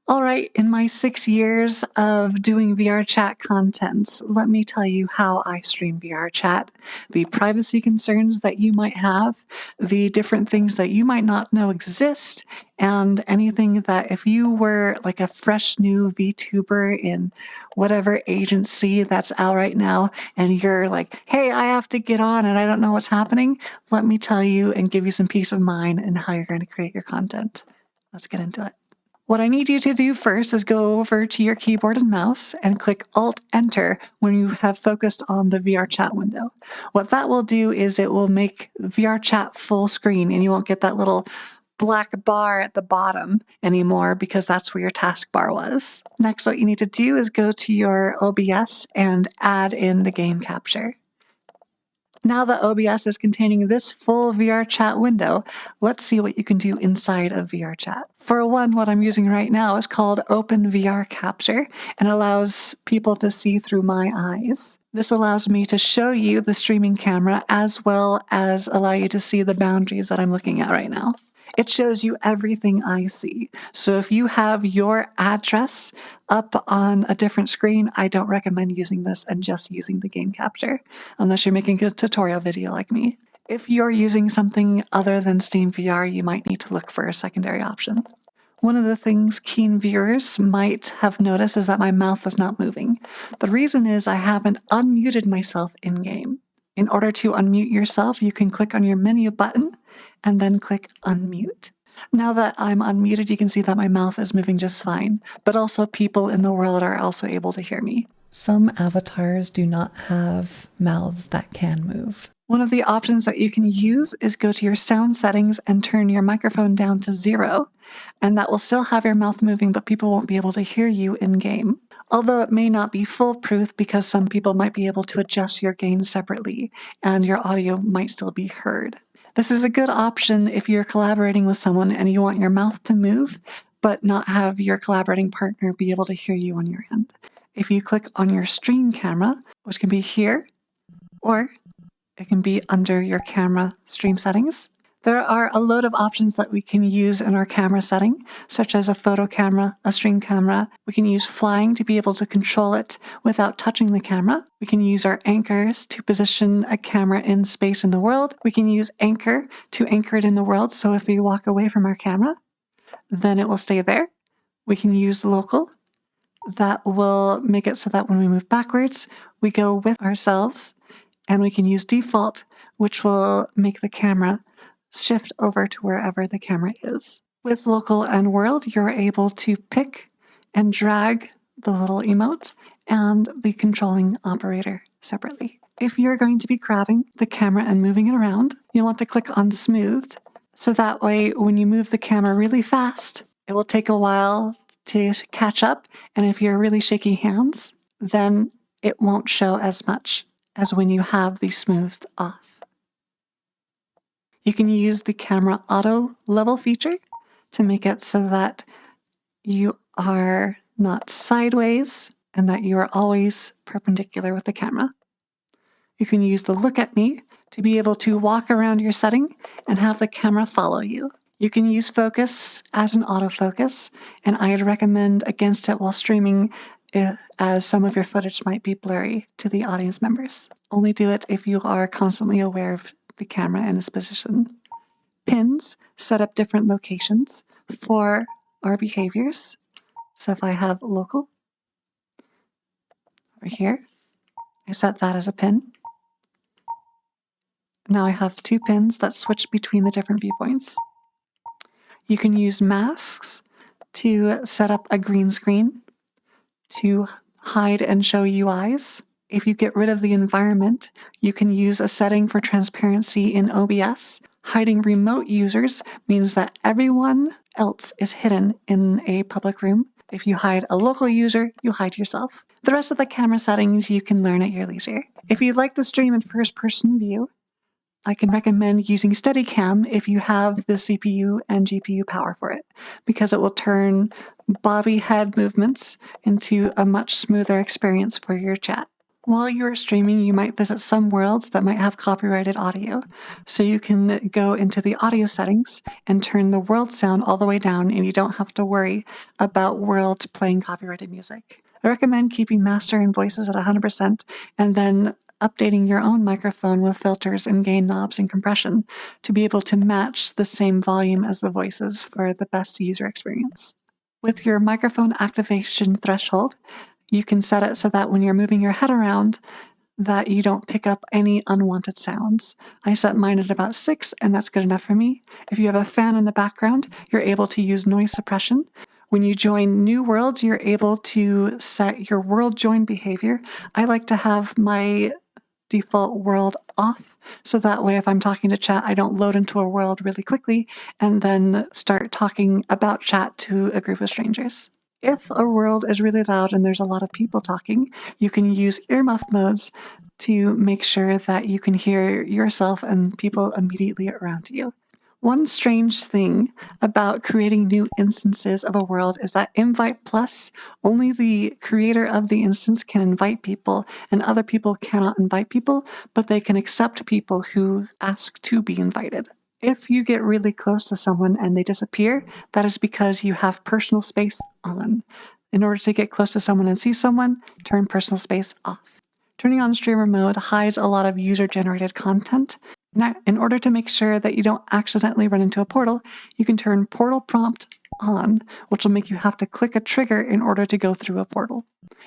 All right, in my 6 years of doing VRChat content, let me tell you how I stream VRChat, the privacy concerns that you might have, the different things that you might not know exist, and anything that if you were like a fresh new VTuber in whatever agency that's out right now, and you're like, hey, I have to get on and I don't know what's happening, let me tell you and give you some peace of mind in how you're going to create your content. Let's get into it. What I need you to do first is go over to your keyboard and mouse and click Alt-Enter when you have focused on the VRChat window. What that will do is it will make VRChat full screen and you won't get that little black bar at the bottom anymore because that's where your taskbar was. Next, what you need to do is go to your OBS and add in the game capture. Now that OBS is containing this full VRChat window, let's see what you can do inside of VRChat. For one, what I'm using right now is called Open VR Capture and allows people to see through my eyes. This allows me to show you the streaming camera as well as allow you to see the boundaries that I'm looking at right now. It shows you everything I see. So if you have your address up on a different screen, I don't recommend using this and just using the game capture, unless you're making a tutorial video like me. If you're using something other than Steam VR, you might need to look for a secondary option. One of the things keen viewers might have noticed is that my mouth is not moving. The reason is I haven't unmuted myself in-game. In order to unmute yourself, you can click on your menu button and then click unmute. Now that I'm unmuted, you can see that my mouth is moving just fine, but also people in the world are also able to hear me. Some avatars do not have mouths that can move. One of the options that you can use is go to your sound settings and turn your microphone down to 0, and that will still have your mouth moving, but people won't be able to hear you in-game. Although it may not be foolproof because some people might be able to adjust your gain separately, and your audio might still be heard. This is a good option if you're collaborating with someone and you want your mouth to move, but not have your collaborating partner be able to hear you on your end. If you click on your stream camera, which can be here, or it can be under your camera stream settings. There are a load of options that we can use in our camera setting, such as a photo camera, a stream camera. We can use flying to be able to control it without touching the camera. We can use our anchors to position a camera in space in the world. We can use anchor to anchor it in the world, so if we walk away from our camera, then it will stay there. We can use local. That will make it so that when we move backwards, we go with ourselves. And we can use default, which will make the camera shift over to wherever the camera is. With local and world, you're able to pick and drag the little emote and the controlling operator separately. If you're going to be grabbing the camera and moving it around, you'll want to click on smooth. So that way, when you move the camera really fast, it will take a while to catch up. And if you're really shaky hands, then it won't show as much as when you have the smoothed off. You can use the camera auto level feature to make it so that you are not sideways and that you are always perpendicular with the camera. You can use the look at me to be able to walk around your setting and have the camera follow you. You can use focus as an autofocus, and I'd recommend against it while streaming as some of your footage might be blurry to the audience members. Only do it if you are constantly aware of the camera and its position. Pins set up different locations for our behaviors. So if I have local over here, I set that as a pin. Now I have 2 pins that switch between the different viewpoints. You can use masks to set up a green screen to hide and show UIs. If you get rid of the environment, you can use a setting for transparency in OBS. Hiding remote users means that everyone else is hidden in a public room. If you hide a local user, you hide yourself. The rest of the camera settings you can learn at your leisure. If you'd like to stream in first-person view, I can recommend using Steadicam if you have the CPU and GPU power for it, because it will turn bobby head movements into a much smoother experience for your chat. While you're streaming, you might visit some worlds that might have copyrighted audio. So you can go into the audio settings and turn the world sound all the way down, and you don't have to worry about worlds playing copyrighted music. I recommend keeping master and voices at 100% and then updating your own microphone with filters and gain knobs and compression to be able to match the same volume as the voices for the best user experience. With your microphone activation threshold, you can set it so that when you're moving your head around, that you don't pick up any unwanted sounds. I set mine at about 6, and that's good enough for me. If you have a fan in the background, you're able to use noise suppression. When you join new worlds, you're able to set your world join behavior. I like to have my default world off, so that way if I'm talking to chat, I don't load into a world really quickly and then start talking about chat to a group of strangers. If a world is really loud and there's a lot of people talking, you can use earmuff modes to make sure that you can hear yourself and people immediately around you. One strange thing about creating new instances of a world is that Invite Plus, only the creator of the instance can invite people, and other people cannot invite people, but they can accept people who ask to be invited. If you get really close to someone and they disappear, that is because you have personal space on. In order to get close to someone and see someone, turn personal space off. Turning on streamer mode hides a lot of user-generated content. Now, in order to make sure that you don't accidentally run into a portal, you can turn portal prompt on, which will make you have to click a trigger in order to go through a portal.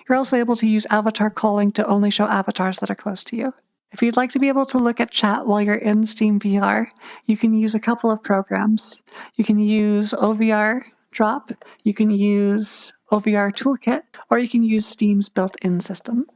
You're also able to use avatar calling to only show avatars that are close to you. If you'd like to be able to look at chat while you're in Steam VR, you can use a couple of programs. You can use OVR Drop, you can use OVR Toolkit, or you can use Steam's built-in system.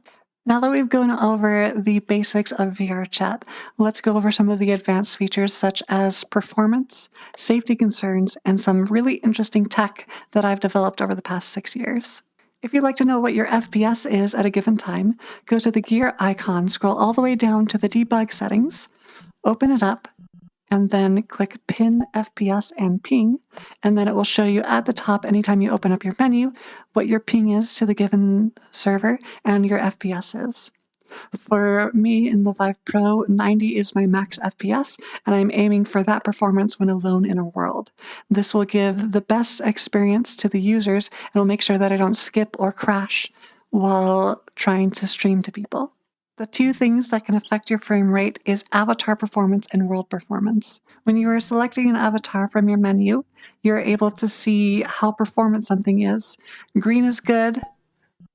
Now that we've gone over the basics of VRChat, let's go over some of the advanced features such as performance, safety concerns, and some really interesting tech that I've developed over the past 6 years. If you'd like to know what your FPS is at a given time, go to the gear icon, scroll all the way down to the debug settings, open it up, and then click Pin FPS and Ping, and then it will show you at the top anytime you open up your menu what your ping is to the given server and your FPS is. For me in the Vive Pro, 90 is my max FPS, and I'm aiming for that performance when alone in a world. This will give the best experience to the users and will make sure that I don't skip or crash while trying to stream to people. The two things that can affect your frame rate is avatar performance and world performance. When you are selecting an avatar from your menu, you're able to see how performant something is. Green is good,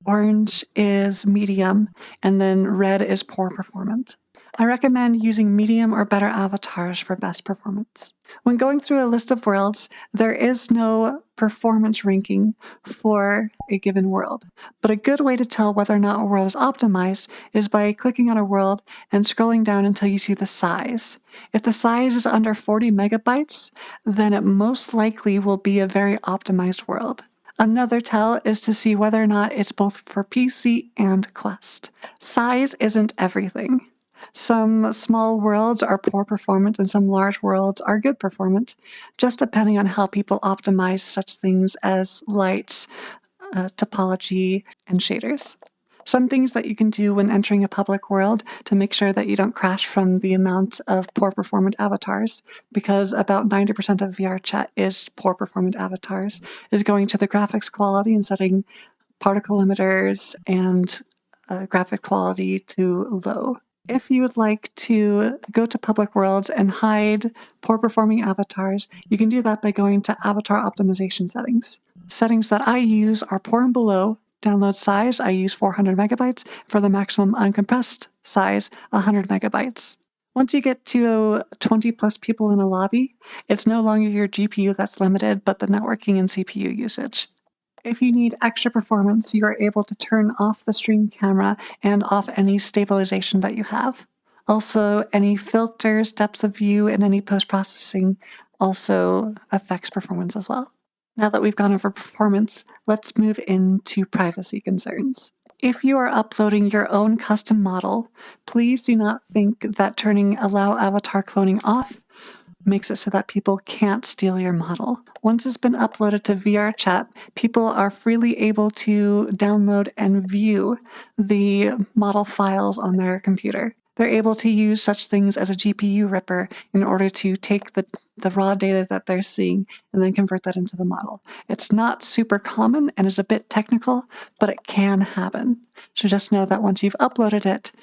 orange is medium, and then red is poor performance. I recommend using medium or better avatars for best performance. When going through a list of worlds, there is no performance ranking for a given world, but a good way to tell whether or not a world is optimized is by clicking on a world and scrolling down until you see the size. If the size is under 40 megabytes, then it most likely will be a very optimized world. Another tell is to see whether or not it's both for PC and Quest. Size isn't everything. Some small worlds are poor performance and some large worlds are good performance, just depending on how people optimize such things as lights, topology, and shaders. Some things that you can do when entering a public world to make sure that you don't crash from the amount of poor performant avatars, because about 90% of VRChat is poor performant avatars, is going to the graphics quality and setting particle emitters and graphic quality to low. If you would like to go to public worlds and hide poor performing avatars, you can do that by going to avatar optimization settings. Settings that I use are poor and below. Download size, I use 400 megabytes. For the maximum uncompressed size, 100 megabytes. Once you get to 20 plus people in a lobby, it's no longer your GPU that's limited, but the networking and CPU usage. If you need extra performance, you are able to turn off the stream camera and off any stabilization that you have. Also, any filters, depths of view, and any post-processing also affects performance as well. Now that we've gone over performance, let's move into privacy concerns. If you are uploading your own custom model, please do not think that turning Allow Avatar Cloning off makes it so that people can't steal your model. Once it's been uploaded to VRChat, people are freely able to download and view the model files on their computer. They're able to use such things as a GPU ripper in order to take the raw data that they're seeing and then convert that into the model. It's not super common and is a bit technical, but it can happen. So just know that once you've uploaded it,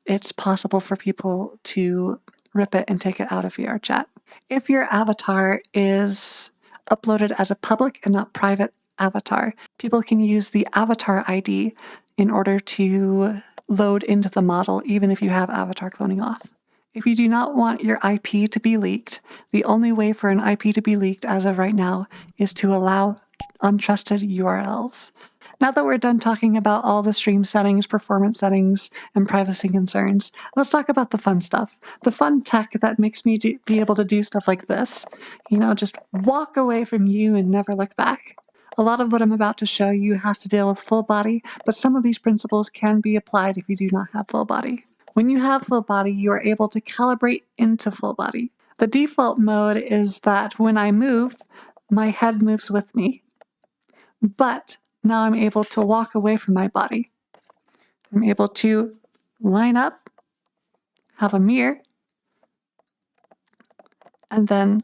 it's possible for people to rip it and take it out of VRChat. If your avatar is uploaded as a public and not private avatar, people can use the avatar ID in order to load into the model, even if you have avatar cloning off. If you do not want your IP to be leaked, the only way for an IP to be leaked as of right now is to allow untrusted URLs. Now that we're done talking about all the stream settings, performance settings, and privacy concerns, let's talk about the fun stuff. The fun tech that makes me be able to do stuff like this. Just walk away from you and never look back. A lot of what I'm about to show you has to deal with full body, but some of these principles can be applied if you do not have full body. When you have full body, you are able to calibrate into full body. The default mode is that when I move, my head moves with me. But now I'm able to walk away from my body. I'm able to line up, have a mirror, and then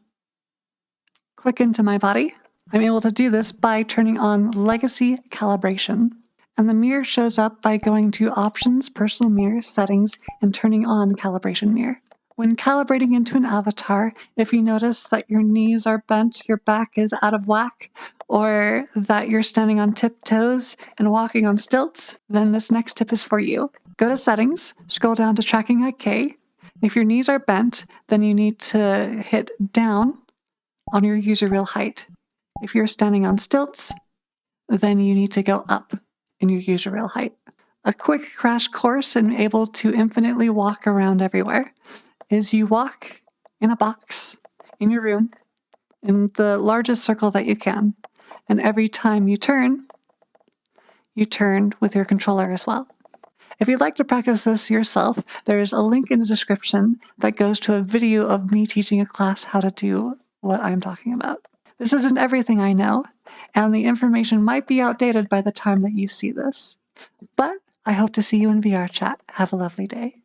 click into my body. I'm able to do this by turning on legacy calibration. And the mirror shows up by going to Options, Personal Mirror, Settings, and turning on Calibration Mirror. When calibrating into an avatar, if you notice that your knees are bent, your back is out of whack, or that you're standing on tiptoes and walking on stilts, then this next tip is for you. Go to Settings, scroll down to Tracking IK. If your knees are bent, then you need to hit down on your user real height. If you're standing on stilts, then you need to go up in your user real height. A quick crash course and able to infinitely walk around everywhere is you walk in a box in your room in the largest circle that you can. And every time you turn with your controller as well. If you'd like to practice this yourself, there's a link in the description that goes to a video of me teaching a class how to do what I'm talking about. This isn't everything I know, and the information might be outdated by the time that you see this. But I hope to see you in VRChat. Have a lovely day.